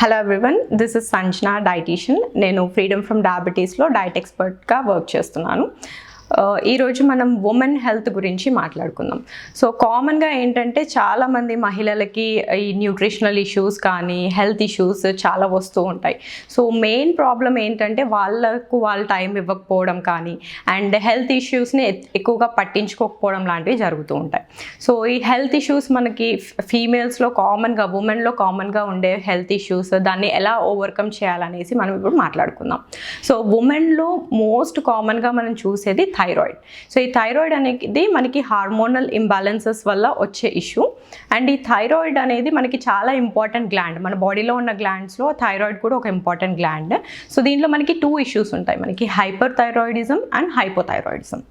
Hello everyone, this is Sanjana, dietitian. నేను Freedom from డయాబెటీస్లో diet ఎక్స్పర్ట్గా వర్క్ చేస్తున్నాను. ఈరోజు మనం ఉమెన్ హెల్త్ గురించి మాట్లాడుకుందాం. సో కామన్గా ఏంటంటే చాలామంది మహిళలకి ఈ న్యూట్రిషనల్ ఇష్యూస్ కానీ హెల్త్ ఇష్యూస్ చాలా వస్తూ ఉంటాయి. సో మెయిన్ ప్రాబ్లం ఏంటంటే వాళ్ళ టైం ఇవ్వకపోవడం కానీ అండ్ హెల్త్ ఇష్యూస్ని ఎక్కువగా పట్టించుకోకపోవడం లాంటివి జరుగుతూ ఉంటాయి. సో ఈ హెల్త్ ఇష్యూస్ మనకి ఫీమేల్స్లో కామన్గా, ఉమెన్లో కామన్గా ఉండే హెల్త్ ఇష్యూస్, దాన్ని ఎలా ఓవర్కమ్ చేయాలనేసి మనం ఇప్పుడు మాట్లాడుకుందాం. సో ఉమెన్లో మోస్ట్ కామన్గా మనం చూసేది థైరాయిడ్. సో ఈ థైరాయిడ్ అనేది మనకి హార్మోనల్ ఇంబ్యాలెన్సెస్ వల్ల వచ్చే ఇష్యూ. అండ్ ఈ థైరాయిడ్ అనేది మనకి చాలా ఇంపార్టెంట్ గ్లాండ్. మన బాడీలో ఉన్న గ్లాండ్స్లో థైరాయిడ్ కూడా ఒక ఇంపార్టెంట్ గ్లాండ్. సో దీంట్లో మనకి 2 ఇష్యూస్ ఉంటాయి, మనకి hyper thyroidism and hypothyroidism.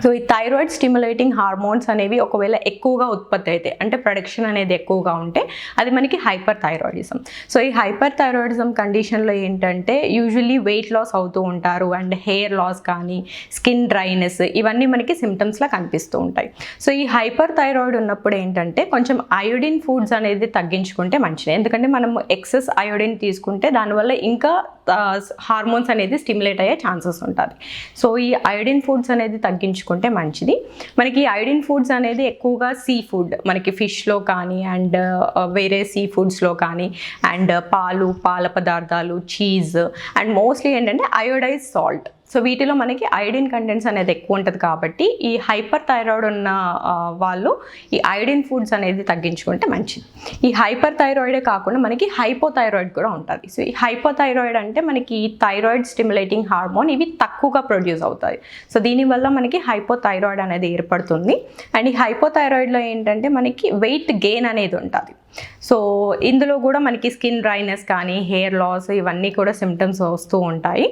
So ఈ థైరాయిడ్ స్టిమ్యులేటింగ్ హార్మోన్స్ అనేవి ఒకవేళ ఎక్కువగా ఉత్పత్తి అయితే, అంటే ప్రొడక్షన్ అనేది ఎక్కువగా ఉంటే అది మనకి హైపర్ థైరాయిడిజం. సో ఈ హైపర్ థైరాయిడిజం కండిషన్లో ఏంటంటే యూజువల్లీ వెయిట్ లాస్ అవుతూ ఉంటారు అండ్ హెయిర్ లాస్ కానీ స్కిన్ డ్రైనెస్ ఇవన్నీ మనకి సిమ్టమ్స్లా కనిపిస్తూ ఉంటాయి. సో ఈ హైపర్ థైరాయిడ్ ఉన్నప్పుడు ఏంటంటే కొంచెం అయోడిన్ ఫుడ్స్ అనేది తగ్గించుకుంటే మంచిది. ఎందుకంటే మనం ఎక్సెస్ అయోడిన్ తీసుకుంటే దానివల్ల ఇంకా హార్మోన్స్ అనేది స్టిమ్యులేట్ అయ్యే ఛాన్సెస్ ఉంటుంది. సో ఈ అయోడిన్ ఫుడ్స్ అనేది తగ్గించుకుంటే మంచిది. మనకి అయోడిన్ ఫుడ్స్ అనేది ఎక్కువగా సీ ఫుడ్, మనకి ఫిష్లో కానీ అండ్ వేరే సీ ఫుడ్స్లో కానీ అండ్ పాల పదార్థాలు, చీజ్ అండ్ మోస్ట్లీ ఏంటంటే అయోడైజ్ సాల్ట్. సో వీటిలో మనకి అయోడిన్ కంటెంట్స్ అనేది ఎక్కువ ఉంటుంది కాబట్టి ఈ హైపర్ థైరాయిడ్ ఉన్న వాళ్ళు ఈ అయోడిన్ ఫుడ్స్ అనేది తగ్గించుకుంటే మంచిది. ఈ హైపర్ థైరాయిడే కాకుండా మనకి హైపోథైరాయిడ్ కూడా ఉంటుంది. సో ఈ హైపోథైరాయిడ్ అంటే మనకి థైరాయిడ్ స్టిమ్యులేటింగ్ హార్మోన్ ఇవి తక్కువగా ప్రొడ్యూస్ అవుతాయి. సో దీనివల్ల మనకి హైపోథైరాయిడ్ అనేది ఏర్పడుతుంది. అండ్ ఈ హైపోథైరాయిడ్లో ఏంటంటే మనకి వెయిట్ గెయిన్ అనేది ఉంటుంది. సో ఇందులో కూడా మనకి స్కిన్ డ్రైనెస్ కానీ హెయిర్ లాస్ ఇవన్నీ కూడా సిమ్టమ్స్ వస్తూ ఉంటాయి.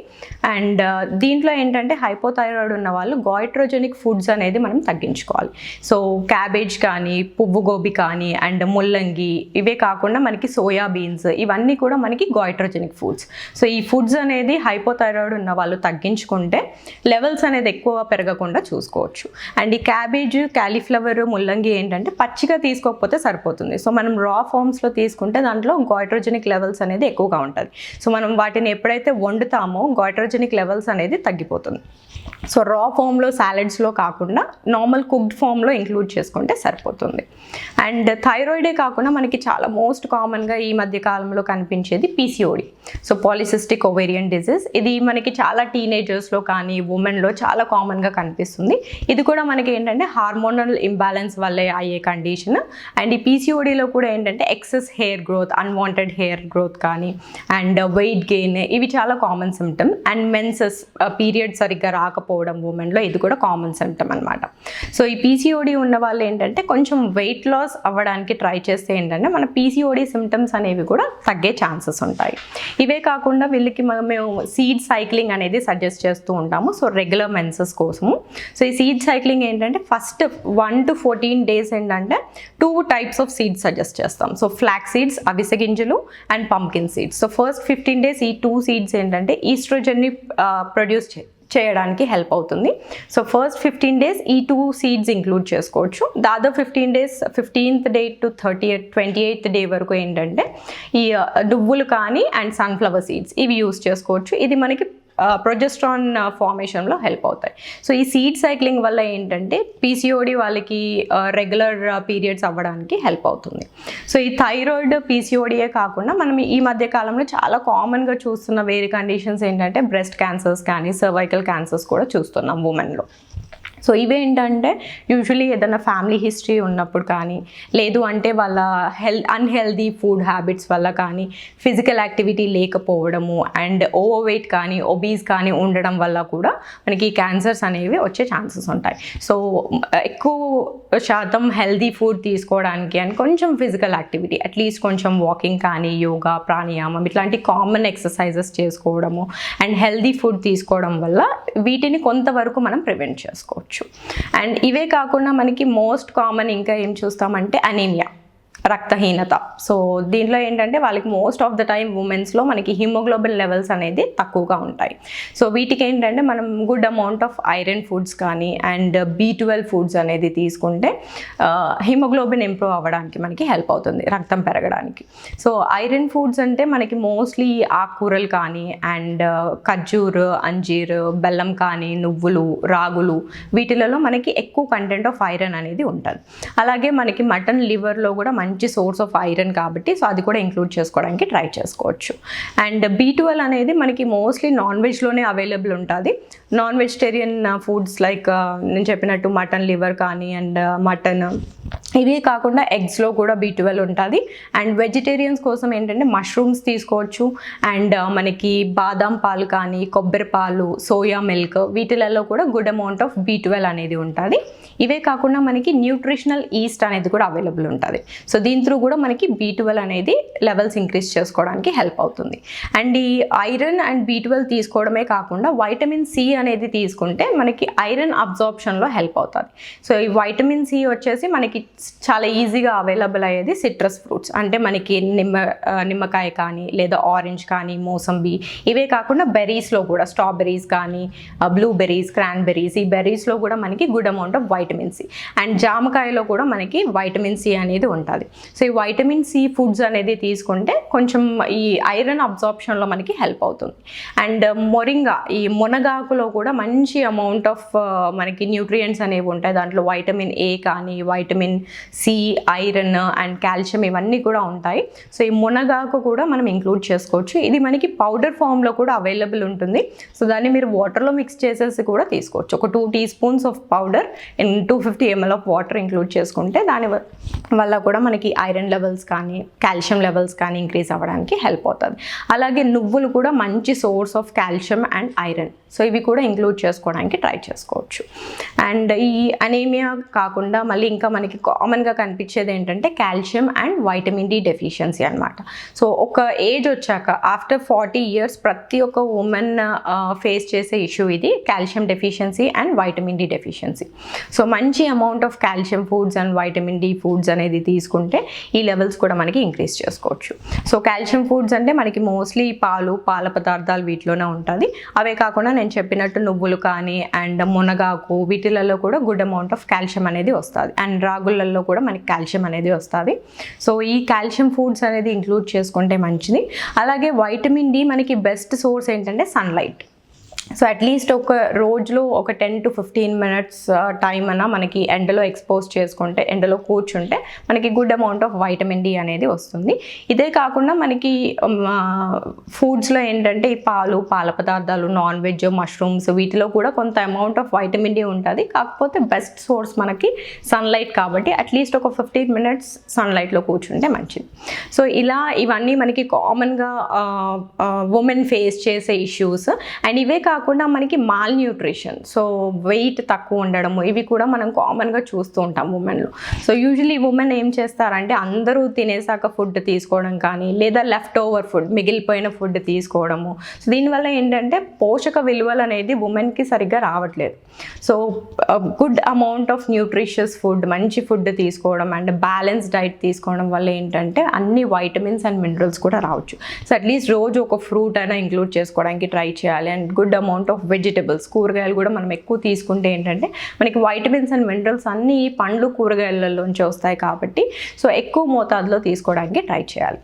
అండ్ దీంట్లో ఏంటంటే హైపోథైరాయిడ్ ఉన్న వాళ్ళు గాయిట్రోజెనిక్ ఫుడ్స్ అనేది మనం తగ్గించుకోవాలి. సో క్యాబేజ్ కానీ, పువ్వు గోబీ కానీ అండ్ ముల్లంగి, ఇవే కాకుండా మనకి సోయా బీన్స్ ఇవన్నీ కూడా మనకి గాయిట్రోజెనిక్ ఫుడ్స్. సో ఈ ఫుడ్స్ అనేది హైపోథైరాయిడ్ ఉన్న వాళ్ళు తగ్గించుకుంటే లెవెల్స్ అనేది ఎక్కువ పెరగకుండా చూసుకోవచ్చు. అండ్ ఈ క్యాబేజ్, కాలీఫ్లవర్, ముల్లంగి ఏంటంటే పచ్చిగా తీసుకోకపోతే సరిపోతుంది. సో మనం రా ఫామ్స్లో తీసుకుంటే దాంట్లో గాయిట్రోజెనిక్ లెవెల్స్ అనేది ఎక్కువగా ఉంటుంది. సో మనం వాటిని ఎప్పుడైతే వండుతామో గాయిట్రోజెనిక్ లెవెల్స్ అనేది తగ్గిపోతుంది. సో రా ఫామ్లో, సాలెడ్స్లో కాకుండా నార్మల్ కుక్డ్ ఫామ్లో ఇంక్లూడ్ చేసుకుంటే సరిపోతుంది. అండ్ థైరాయిడే కాకుండా మనకి చాలా మోస్ట్ కామన్గా ఈ మధ్య కాలంలో కనిపించేది PCOD. So polycystic ovarian disease. ఇది మనకి చాలా టీనేజర్స్లో కానీ ఉమెన్లో చాలా కామన్గా కనిపిస్తుంది. ఇది కూడా మనకి ఏంటంటే హార్మోనల్ ఇంబ్యాలెన్స్ వల్లే అయ్యే కండిషన్. అండ్ ఈ పీసీఓడిలో కూడా ఏంటంటే excess hair growth, unwanted hair growth కానీ అండ్ వెయిట్ గెయిన్ ఇవి చాలా common symptom. And menses, period సరిగ్గా రాకపోవడం ఉమెన్లో ఇది కూడా కామన్ సిమ్టమ్ అనమాట. సో ఈ పీసీఓడి ఉన్న వాళ్ళు ఏంటంటే కొంచెం వెయిట్ లాస్ అవ్వడానికి ట్రై చేస్తే ఏంటంటే మన పీసీఓడి సిమ్టమ్స్ అనేవి కూడా తగ్గే ఛాన్సెస్ ఉంటాయి. ఇవే కాకుండా వీళ్ళకి మేము సీడ్ సైక్లింగ్ అనేది సజెస్ట్ చేస్తూ ఉంటాము. సో రెగ్యులర్ మెన్సెస్ కోసము. సో ఈ సీడ్ సైక్లింగ్ ఏంటంటే ఫస్ట్ 1 to 14 days ఏంటంటే 2 types ఆఫ్ సీడ్స్ సజెస్ట్ చేస్తాం. సో ఫ్లాక్స్ సీడ్స్, అవిసె గింజలు and pumpkin seeds. So first 15 days ఈ 2 సీడ్స్ ఏంటంటే ఈస్ట్రోజన్ని ప్రొడ్యూస్ చేయడానికి హెల్ప్ అవుతుంది. సో ఫస్ట్ 15 days ఈ 2 సీడ్స్ ఇంక్లూడ్ చేసుకోవచ్చు. దాదాపు 15 days, 15th day to 28th day వరకు ఏంటంటే ఈ నువ్వులు కానీ అండ్ సన్ఫ్లవర్ సీడ్స్ ఇవి యూస్ చేసుకోవచ్చు. ఇది మనకి ప్రొజెస్ట్రాన్ ఫార్మేషన్లో హెల్ప్ అవుతాయి. సో ఈ సీడ్ సైక్లింగ్ వల్ల ఏంటంటే పీసీఓడి వాళ్ళకి రెగ్యులర్ పీరియడ్స్ అవ్వడానికి హెల్ప్ అవుతుంది. సో ఈ థైరాయిడ్, పీసీఓడియే కాకుండా మనం ఈ మధ్య కాలంలో చాలా కామన్గా చూస్తున్న వేరే కండిషన్స్ ఏంటంటే బ్రెస్ట్ క్యాన్సర్స్ కానీ సర్వైకల్ క్యాన్సర్స్ కూడా చూస్తున్నాం ఉమెన్లో. సో ఇవేంటంటే యూజువలీ ఏదైనా ఫ్యామిలీ హిస్టరీ ఉన్నప్పుడు కానీ, లేదు అంటే వాళ్ళ అన్హెల్దీ ఫుడ్ హ్యాబిట్స్ వల్ల కానీ, ఫిజికల్ యాక్టివిటీ లేకపోవడము అండ్ ఓవర్ వెయిట్ కానీ ఒబీస్ కానీ ఉండడం వల్ల కూడా మనకి క్యాన్సర్స్ అనేవి వచ్చే ఛాన్సెస్ ఉంటాయి. సో ఎక్కువ శాతం హెల్దీ ఫుడ్ తీసుకోవడానికి అండ్ కొంచెం ఫిజికల్ యాక్టివిటీ, అట్లీస్ట్ కొంచెం వాకింగ్ కానీ, యోగా, ప్రాణాయామం ఇట్లాంటి కామన్ ఎక్సర్సైజెస్ చేసుకోవడము అండ్ హెల్దీ ఫుడ్ తీసుకోవడం వల్ల వీటిని కొంతవరకు మనం ప్రివెంట్ చేసుకోవచ్చు. అండ్ ఇవే కాకుండా మనకి మోస్ట్ కామన్ ఇంకా ఏం చూస్తామంటే అనీమియా. రక్తహీనత. సో దీంట్లో ఏంటంటే వాళ్ళకి మోస్ట్ ఆఫ్ ద టైం ఉమెన్స్లో మనకి హిమోగ్లోబిన్ లెవెల్స్ అనేది తక్కువగా ఉంటాయి. సో వీటికి ఏంటంటే మనం good amount of iron foods కానీ అండ్ B12 ఫుడ్స్ అనేది తీసుకుంటే హిమోగ్లోబిన్ ఇంప్రూవ్ అవ్వడానికి మనకి హెల్ప్ అవుతుంది, రక్తం పెరగడానికి. సో ఐరన్ ఫుడ్స్ అంటే మనకి మోస్ట్లీ ఆకుకూరలు కానీ అండ్ ఖర్జూర్, అంజీర్, బెల్లం కానీ, నువ్వులు, రాగులు, వీటిలలో మనకి ఎక్కువ కంటెంట్ ఆఫ్ ఐరన్ అనేది ఉంటుంది. అలాగే మనకి మటన్ లివర్లో కూడా మంచి సోర్స్ ఆఫ్ ఐరన్ కాబట్టి సో అది కూడా ఇంక్లూడ్ చేసుకోవడానికి ట్రై చేసుకోవచ్చు. అండ్ B12 అనేది మనకి మోస్ట్లీ నాన్ వెజ్లోనే అవైలబుల్ ఉంటుంది. నాన్ వెజిటేరియన్ ఫుడ్స్ లైక్ నేను చెప్పినట్టు మటన్ లివర్ కానీ అండ్ మటన్, ఇవే కాకుండా ఎగ్స్లో కూడా B12 ఉంటుంది. అండ్ వెజిటేరియన్స్ కోసం ఏంటంటే మష్రూమ్స్ తీసుకోవచ్చు అండ్ మనకి బాదాం పాలు కానీ, కొబ్బరి పాలు, సోయా మిల్క్, వీటిలలో కూడా గుడ్ అమౌంట్ ఆఫ్ B12 అనేది ఉంటుంది. ఇవే కాకుండా మనకి న్యూట్రిషనల్ ఈస్ట్ అనేది కూడా అవైలబుల్ ఉంటుంది. సో దీని త్రూ కూడా మనకి B12 అనేది లెవెల్స్ ఇంక్రీజ్ చేసుకోవడానికి హెల్ప్ అవుతుంది. అండ్ ఈ ఐరన్ అండ్ B12 తీసుకోవడమే కాకుండా వైటమిన్ C అనేది తీసుకుంటే మనకి ఐరన్ అబ్జార్ప్షన్లో హెల్ప్ అవుతుంది. సో ఈ వైటమిన్ C వచ్చేసి మనకి చాలా ఈజీగా అవైలబుల్ అయ్యేది సిట్రస్ ఫ్రూట్స్, అంటే మనకి నిమ్మకాయ కానీ లేదా ఆరెంజ్ కానీ, మోసంబి, ఇవే కాకుండా బెర్రీస్లో కూడా స్ట్రాబెర్రీస్ కానీ, బ్లూబెర్రీస్, క్రాన్బెర్రీస్, ఈ బెర్రీస్లో కూడా మనకి good amount of vitamin C. And జామకాయలో కూడా మనకి వైటమిన్ C అనేది ఉంటుంది. సో ఈ వైటమిన్ C ఫుడ్స్ అనేది తీసుకుంటే కొంచెం ఈ ఐరన్ అబ్జార్ప్షన్లో మనకి హెల్ప్ అవుతుంది. అండ్ మొరింగా, ఈ మునగాకులో కూడా మంచి అమౌంట్ ఆఫ్ మనకి న్యూట్రియంట్స్ అనేవి ఉంటాయి. దాంట్లో వైటమిన్ A కానీ, vitamin C, iron and calcium ఇవన్నీ కూడా ఉంటాయి. సో ఈ మునగాకు కూడా మనం ఇంక్లూడ్ చేసుకోవచ్చు. ఇది మనకి పౌడర్ ఫామ్లో కూడా అవైలబుల్ ఉంటుంది. సో దాన్ని మీరు వాటర్లో మిక్స్ చేసేసి కూడా తీసుకోవచ్చు. ఒక 2 teaspoons of powder in 250 ml of water include చేసుకుంటే దాని వల్ల కూడా మనకి ఐరన్ లెవెల్స్ కానీ, కాల్షియం లెవెల్స్ కానీ ఇంక్రీజ్ అవ్వడానికి హెల్ప్ అవుతుంది. అలాగే నువ్వులు కూడా మంచి source of calcium and iron. So ఇవి కూడా ఇంక్లూడ్ చేసుకోవడానికి ట్రై చేసుకోవచ్చు. అండ్ ఈ అనీమియా కాకుండా మళ్ళీ ఇంకా మనకి కామన్గా కనిపించేది ఏంటంటే calcium and vitamin D deficiency అనమాట. సో ఒక ఏజ్ వచ్చాక ఆఫ్టర్ 40 years ప్రతి ఒక్క ఉమెన్ ఫేస్ చేసే ఇష్యూ ఇది, calcium deficiency and vitamin D deficiency. So మంచి amount of calcium foods and vitamin D foods అనేది తీసుకుంటే ఈ లెవెల్స్ కూడా మనకి ఇంక్రీజ్ చేసుకోవచ్చు. సో కాల్షియం ఫుడ్స్ అంటే మనకి మోస్ట్లీ పాలు, పాల పదార్థాలు వీటిలోనే ఉంటుంది. అవే కాకుండా నేను చెప్పినట్టు నువ్వులు కానీ అండ్ మునగాకు, వీటిలలో కూడా గుడ్ అమౌంట్ ఆఫ్ కాల్షియం అనేది వస్తుంది. అండ్ రాగులలో కూడా మనకి కాల్షియం అనేది వస్తుంది. సో ఈ కాల్షియం ఫుడ్స్ అనేది ఇంక్లూడ్ చేసుకుంటే మంచిది. అలాగే వైటమిన్ D మనకి బెస్ట్ సోర్స్ ఏంటంటే సన్లైట్. సో అట్లీస్ట్ ఒక రోజులో ఒక 10 to 15 minutes టైం అన్నా మనకి ఎండలో ఎక్స్పోజ్ చేసుకుంటే, ఎండలో కూర్చుంటే మనకి good amount of vitamin D అనేది వస్తుంది. ఇదే కాకుండా మనకి ఫుడ్స్లో ఏంటంటే ఈ పాలు, పాల పదార్థాలు, నాన్ వెజ్, మష్రూమ్స్, వీటిలో కూడా కొంత అమౌంట్ ఆఫ్ వైటమిన్ D ఉంటుంది. కాకపోతే బెస్ట్ సోర్స్ మనకి సన్లైట్ కాబట్టి అట్లీస్ట్ ఒక 15 minutes సన్లైట్లో కూర్చుంటే మంచిది. సో ఇలా ఇవన్నీ మనకి కామన్గా ఉమెన్ ఫేస్ చేసే ఇష్యూస్. అండ్ ఇవే కాకుండా మనకి మాల్ న్యూట్రిషన్, సో వెయిట్ తక్కువ ఉండడము, ఇవి కూడా మనం కామన్గా చూస్తూ ఉంటాం ఉమెన్లో. సో యూజువలీ ఉమెన్ ఏం చేస్తారంటే అందరూ తినేసాక ఫుడ్ తీసుకోవడం కానీ లేదా లెఫ్ట్ ఓవర్ ఫుడ్, మిగిలిపోయిన ఫుడ్ తీసుకోవడము. సో దీనివల్ల ఏంటంటే పోషక విలువలు అనేది ఉమెన్కి సరిగ్గా రావట్లేదు. So good amount of nutritious food, మంచి ఫుడ్ తీసుకోవడం అండ్ బ్యాలెన్స్ డైట్ తీసుకోవడం వల్ల ఏంటంటే అన్ని వైటమిన్స్ అండ్ మినరల్స్ కూడా రావచ్చు. సో అట్లీస్ట్ రోజు ఒక ఫ్రూట్ అయినా ఇంక్లూడ్ చేసుకోవడానికి ట్రై చేయాలి. And good amount of vegetables, కూరగాయలు కూడా మనం ఎక్కువ తీసుకుంటే ఏంటంటే మనకి వైటమిన్స్ అండ్ మినరల్స్ అన్నీ పండ్లు, కూరగాయలలోంచి వస్తాయి కాబట్టి సో ఎక్కువ మోతాదులో తీసుకోవడానికి ట్రై చేయాలి.